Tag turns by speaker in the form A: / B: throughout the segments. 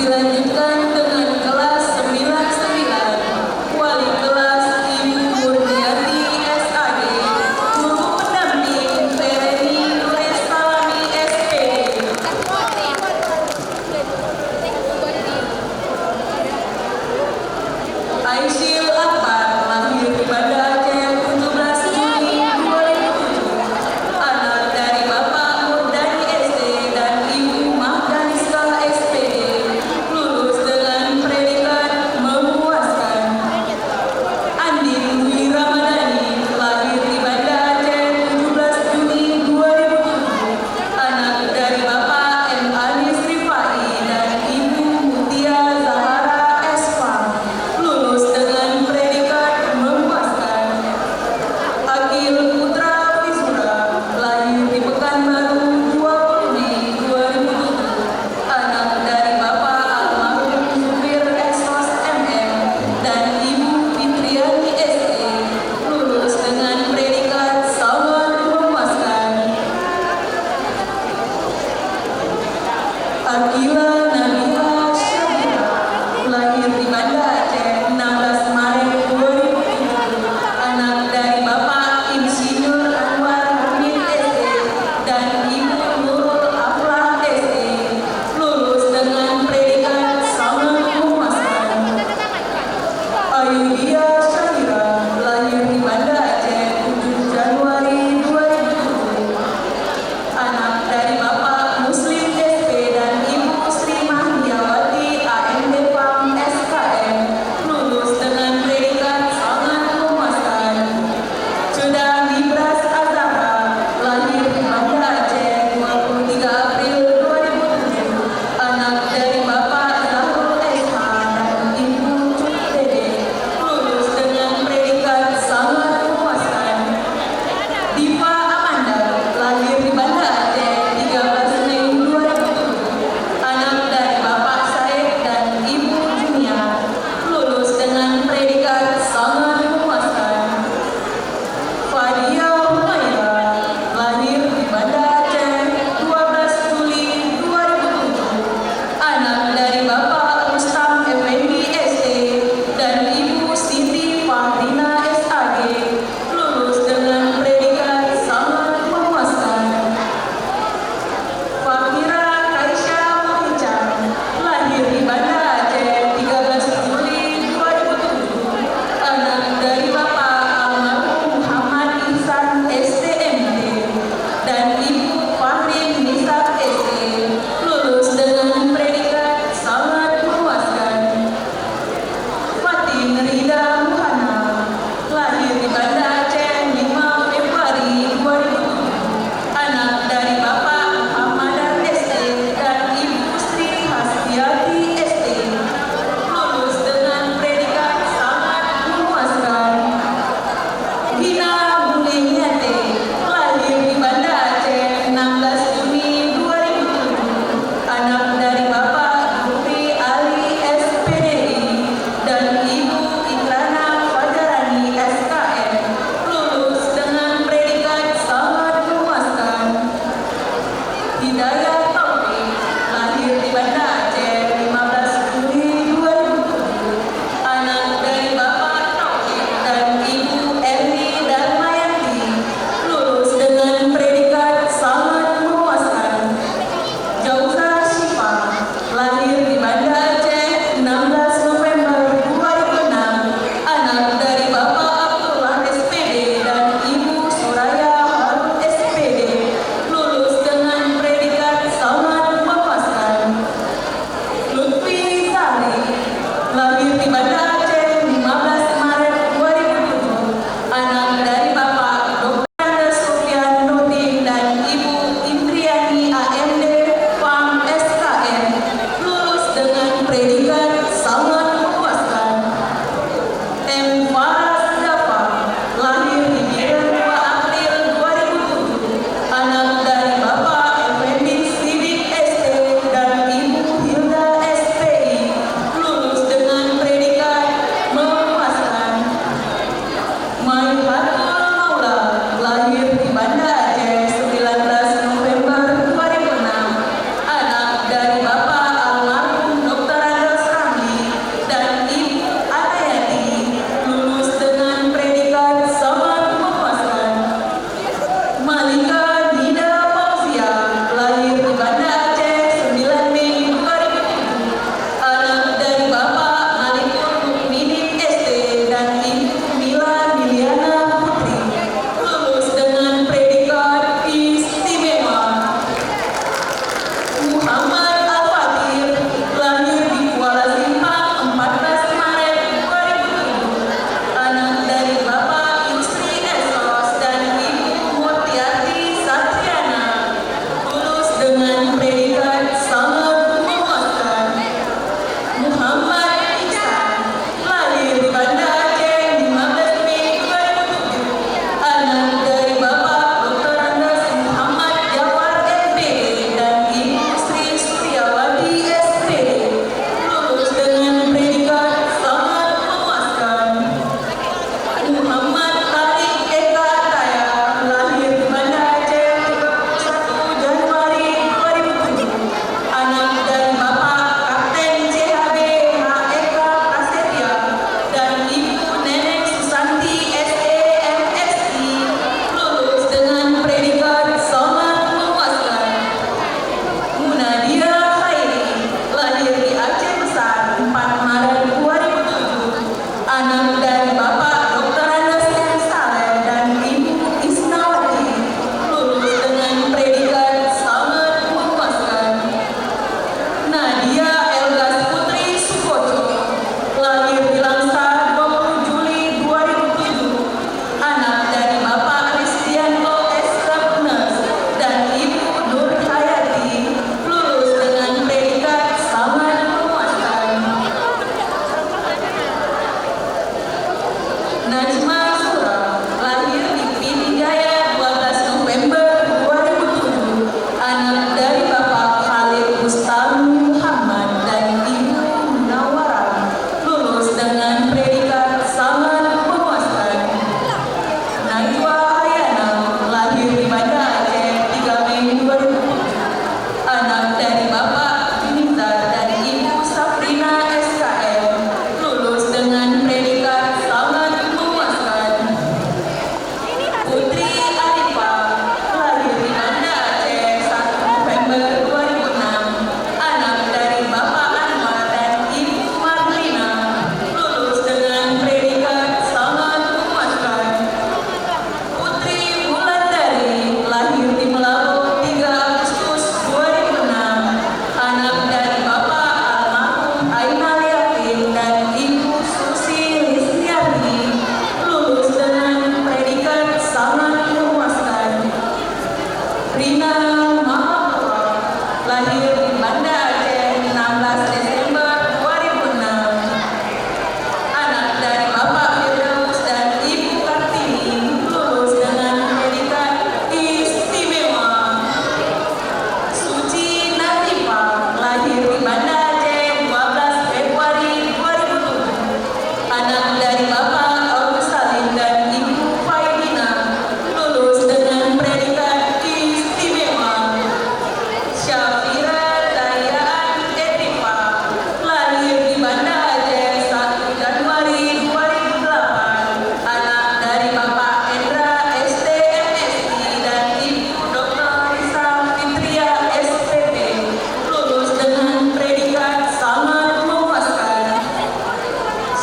A: Dilanjutkan dengan kelas 99, wali kelas Ibu Murniati SAG, guru pendamping Fereni Lestalani SPD. Aisyil Akbar, lahir di Banda Aceh 17 Juni 2007, anak dari Bapak Murdani SD dan Ibu Mahdaniska SPD, lulus dengan predikat memuaskan. Andin Dwi Ramadhani, lahir di Banda Aceh 17 Juni 2007, anak dari Bapak M. Anis Rifai dan Ibu Mutia Zahara Esfa, lulus dengan predikat memuaskan. Akil Putra Visura, lahir di Pekanbaru 20 Mei 2007, anak dari Bapak almarhum Supir Esos MM dan Ibu Fitriani SD, lulus dengan predikat sangat memuaskan. Akila Nabila Syahira, lahir di Banda Aceh 16 Maret 2007, anak dari Bapak Insinyur Anwar Hamid SD dan Ibu Nurul Aflah SD, lulus dengan predikat sangat memuaskan. Ayudhya Syahira, lahir di Banda Aceh 7 Januari 2007, anak dari Bapak Muslim SP dan Ibu Sri Mahdiawati AMD PAM SKM, lulus dengan predikat sangat memuaskan. Sudah Libras Azahra, lahir di Banda Aceh 23 April 2007, anak dari Bapak Zahrul SH dan Ibu Cut Dede, lulus dengan predikat sangat memuaskan. Diva Amanda, lahir di Banda Aceh 13 Mei 2007, anak dari Bapak Said dan Ibu Junia, lulus dengan predikat sangat memuaskan. Fadia Humaira, lahir di Banda Aceh 12 Juli 2007, anak dari Bapak Rustam Effendi SD dan Ibu Siti Fahrina SAG, lulus dengan predikat sangat memuaskan. Fakira Aisyah Mohicam, lahir di Banda Aceh 13 Juli 2007, anak dari Bapak almarhum Muhammad Ihsan STMD dan Ibu Fahrin Nisa SD, lulus dengan predikat sangat memuaskan. Fatin Rida Muhana, lahir di Banda Aceh 5 Februari 2007, anak dari Bapak Muhammadan SD dan Ibu Sri Hasbiati SD, lulus dengan predikat sangat memuaskan. Hina Muliniate, lahir di Banda Aceh 16 Juni 2007, anak dari Bapak Gufri Ali SPDI dan Ibu Ikrana Fajarani SKM, lulus dengan predikat sangat memuaskan. Hidayat Taufik, lahir di Banda Aceh 15 Juli 2007, anak dari Bapak Taufik dan Ibu Erni Darmayanti, lulus dengan predikat sangat memuaskan. Jauza Syifa, lahir di Banda Aceh 16 November 2006, anak dari Bapak Abdullah SPD dan Ibu Suraya Harun SPD, lulus dengan predikat Rina Mahapura, lahir di Banda Aceh 16 Desember 2006. Anak dari Bapak Firdaus dan Ibu Kartini, lulus dengan predikat istimewa. Suci Nazifah, lahir di Banda Aceh 12 Februari 2007. Anak dari Bapak August Salim dan Ibu Faidina, lulus dengan predikat istimewa. Syafira Dayaan Etrifa, lahir di Banda Aceh 1 Januari 2008. Anak dari Bapak Endra STMSI dan Ibu Dr. Risa Fitria SPP, lulus dengan predikat sangat memuaskan.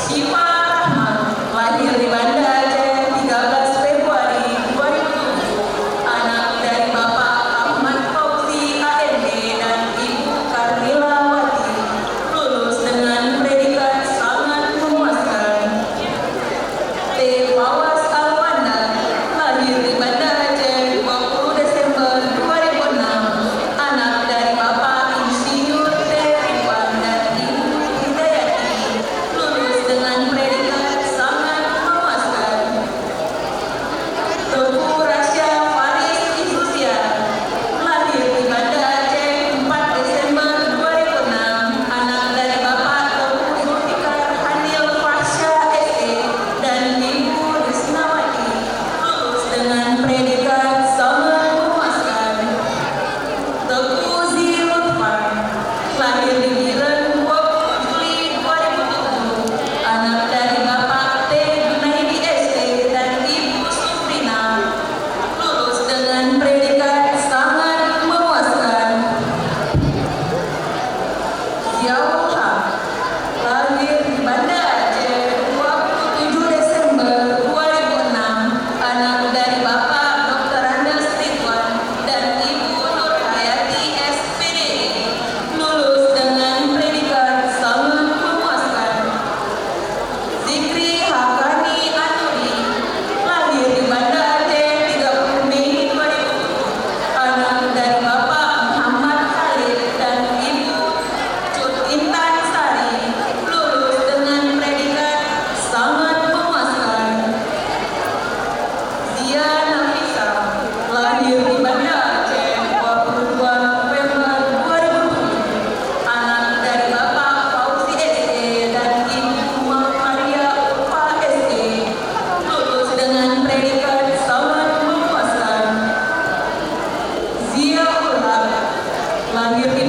A: Syifa Rahman, lahir di Banda Aceh 13 Februari 2007. Anak dari Bapak Ahmad Fauzi AMD dan Ibu Karmila Wati, lulus dengan predikat sangat memuaskan. T. Fawas Alwanda, lahir di Banda Aceh 20 Desember 2006. Anak dari Bapak Insinyur T. Ridwan dan Ibu Hidayati, lulus dengan predikat sangat memuaskan. Teguh Rasya Faris Isusia, lahir di Banda Aceh 4 Desember 2006. Anak dari Bapak Teguh Zulfikar Hanil Fasya SE dan Ibu Desnawati, lulus dengan predikat sangat memuaskan. Teguh Zilutfan, lahir di Biren 20 Juli 2007. Anak dari Bapak T. Junaidi SE dan Ibu Sufrina, lulus dengan predikat sangat memuaskan. Ziaul Haq, lahir di Banda Aceh 27 Desember 2006. Anak dari Bapak Dr. Andes Ridwan dan Ibu Nur Hayati SPD, lulus dengan predikat sangat memuaskan. Zikri Hakani Anuri, lahir di Banda Aceh 30 Mei 2007. Anak dari Bapak Muhammad Khalid dan Ibu Cut Intan Sari, lulus dengan predikat sangat memuaskan. Zia Nafisa, lahir di Banda Aceh 22 November 2007. Anak dari Bapak Fauzi SE dan Ibu Maria Ulfa SE, lulus dengan predikat sangat memuaskan. Zia Ulhaq, lahir di